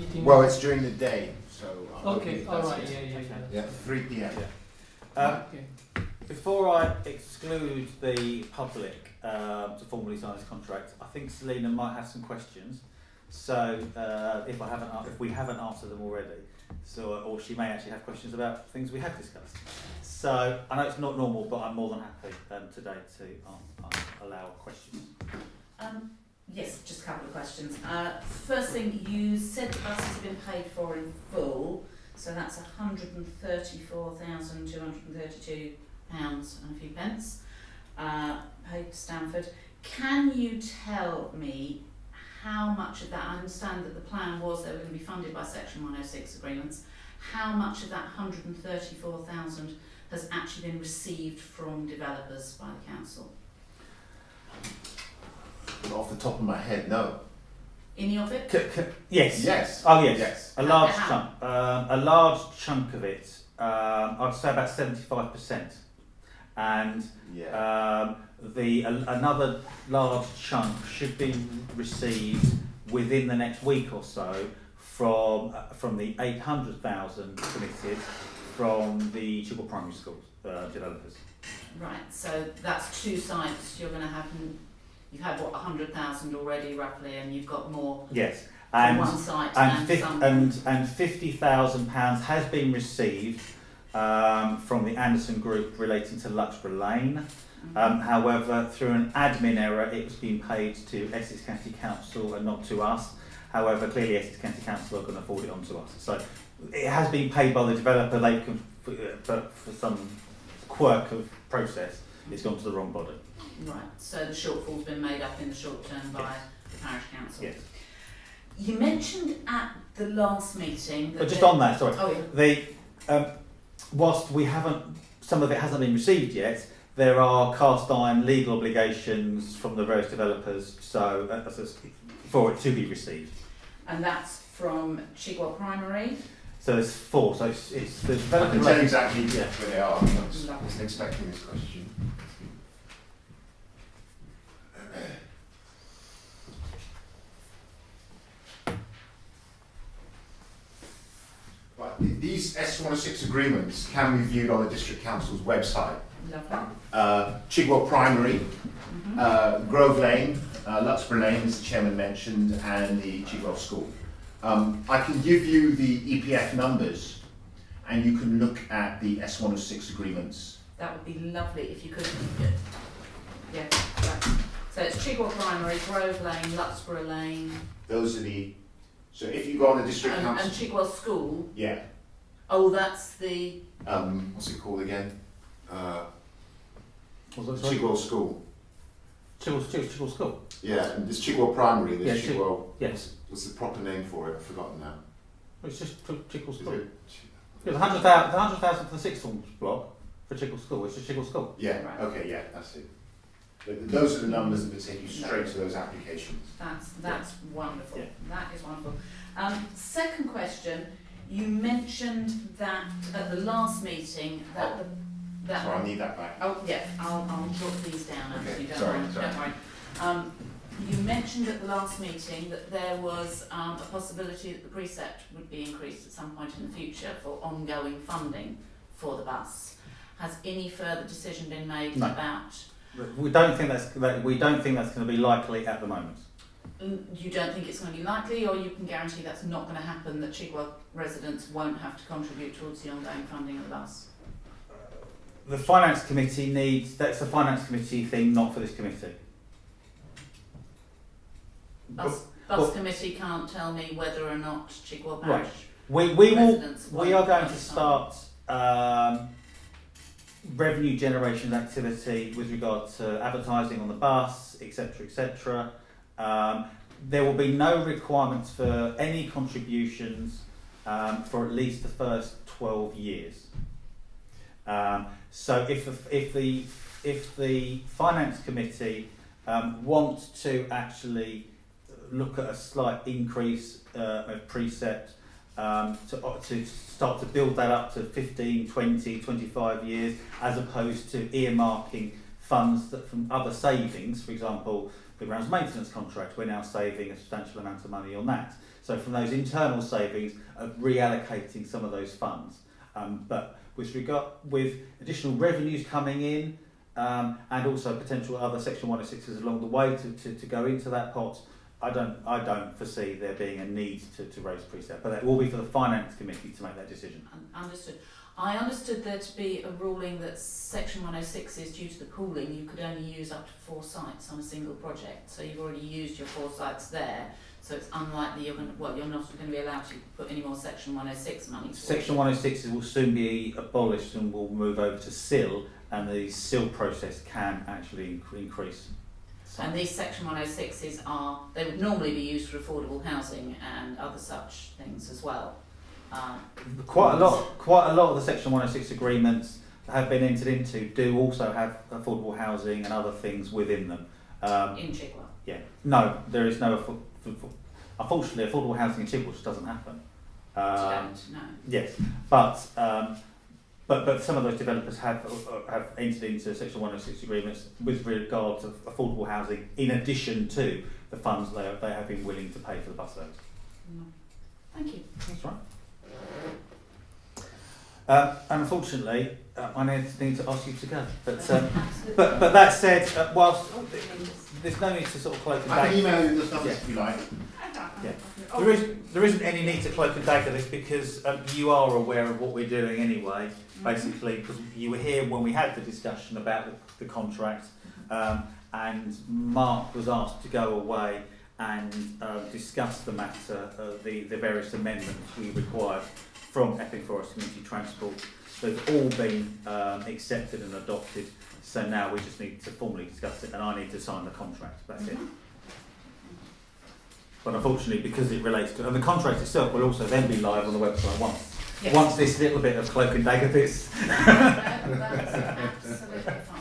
meeting? Well, it's during the day, so. Okay, all right, Yeah, 3 p.m. Okay. Before I exclude the public to formally sign this contract, I think Selena might have some questions. So if we haven't answered them already, or she may actually have questions about things we have discussed. So I know it's not normal, but I'm more than happy today to allow questions. Yes, just a couple of questions. First thing, you said the buses have been paid for in full, so that's £134,232 and a few pence paid to Stamford. Can you tell me how much of that, I understand that the plan was they were going to be funded by Section 106 agreements, how much of that 134,000 has actually been received from developers by the council? Off the top of my head, no. Any of it? Yes. Yes. Oh yes. Yes. A large How? chunk. A large chunk of it. I'd say about 75%, and Yeah. another large chunk should be received within the next week or so from the 800,000 committed from the Chigwell Primary School developers. Right, so that's two sites you're going to have. You've had what, 100,000 already roughly, and you've got more Yes, from one site and £50,000 has been received from the Anderson Group relating to Luxborough Lane. However, through an admin error, it was being paid to Essex County Council and not to us. However, clearly Essex County Council are going to forward it on to us. So it has been paid by the developer. But for some quirk of process, it's gone to the wrong body. Right, so the shortfall's been made up in the short term by the Parish Council. Yes. You mentioned at the last meeting that... But just on that, sorry. Oh, yeah. Whilst some of it hasn't been received yet, there are cast iron legal obligations from the various developers, so for it to be received. And that's from Chigwell Primary. So there's 4. So it's the I developer. can tell you exactly Yeah. where they are. I was expecting this question. Right, these S106 agreements can be viewed on the District Council's website. Lovely. Chigwell Primary, Grove Lane, Luxborough Lane, as the Chairman mentioned, and the Chigwell School. I can give you the EPF numbers, and you can look at the S106 agreements. That would be lovely if you could. Yeah, right. So it's Chigwell Primary, Grove Lane, Luxborough Lane. Those are the. So if you go on the District Council. And Chigwell School. Yeah. Oh, that's the. What's it called again? Chigwell Chigwell School. Chigwell School. Yeah, and there's Chigwell Primary. There's Yeah, Chigwell. Yes. What's the proper name for it? I've forgotten now. It's just Chigwell Is School. it? There's 100,000 for the sixth form block for Chigwell School. It's just Chigwell School. Yeah. Right. Okay. Yeah, that's it. Those are the numbers that will take you straight to those applications. That's wonderful. Yeah. That is wonderful. Second question, you mentioned that at the last meeting that So I need that back. Oh yeah, I'll jot these down actually. Okay, Don't sorry, worry. sorry. Don't worry. You mentioned at the last meeting that there was a possibility that the precept would be increased at some point in the future for ongoing funding for the bus. Has any further decision been made No. about? We don't think that's going to be likely at the moment. You don't think it's going to be likely, or you can guarantee that's not going to happen, that Chigwell residents won't have to contribute towards the ongoing funding of the bus? The finance committee that's a finance committee thing, not for this committee. Bus committee can't tell me whether or not Chigwell Right. Parish We residents are going won't to fund. start revenue generation activity with regard to advertising on the bus, etc., etc. There will be no requirements for any contributions for at least the first 12 years. So if the finance committee want to actually look at a slight increase of precept to start to build that up to 15, 20, 25 years, as opposed to earmarking funds that from other savings, for example, the grounds maintenance contract, we're now saving a substantial amount of money on that. So from those internal savings of reallocating some of those funds. But with additional revenues coming in, and also potential other Section 106s along the way to go into that pot, I don't foresee there being a need to raise precept, but that will be for the Finance Committee to make that decision. Understood. I understood there to be a ruling that Section 106 is due to the pooling, you could only use up to 4 sites on a single project. So you've already used your 4 sites there. So it's unlikely you're not going to be allowed to put any more Section 106 money. Section 106 will soon be abolished and will move over to CIL, and the CIL process can actually increase. And these Section 106s they would normally be used for affordable housing and other such things as well. Quite a lot of the Section 106 agreements that have been entered into do also have affordable housing and other things within them. In Chigwell? Yeah. No, there is no. Unfortunately, affordable housing in Chigwell just doesn't happen. No. Yes, but some of those developers have entered into Section 106 agreements with regard to affordable housing, in addition to the funds they have been willing to pay for the bus loads. Thank you. That's right. And unfortunately, I need to ask you to go. But that said, whilst there's no need to sort of cloak and I can dagger. email you the numbers if you like. Yeah. There isn't any need to cloak and dagger this, because you are aware of what we're doing anyway, basically, because you were here when we had the discussion about the contract, and Mark was asked to go away and discuss the matter of the various amendments we required from Epping Forest Community Transport. They've all been accepted and adopted, so now we just need to formally discuss it, and I need to sign the contract. That's it. But unfortunately, because it relates to, and the contract itself will also then be live on the website once this little bit of cloak and dagger bits. That's absolutely fine.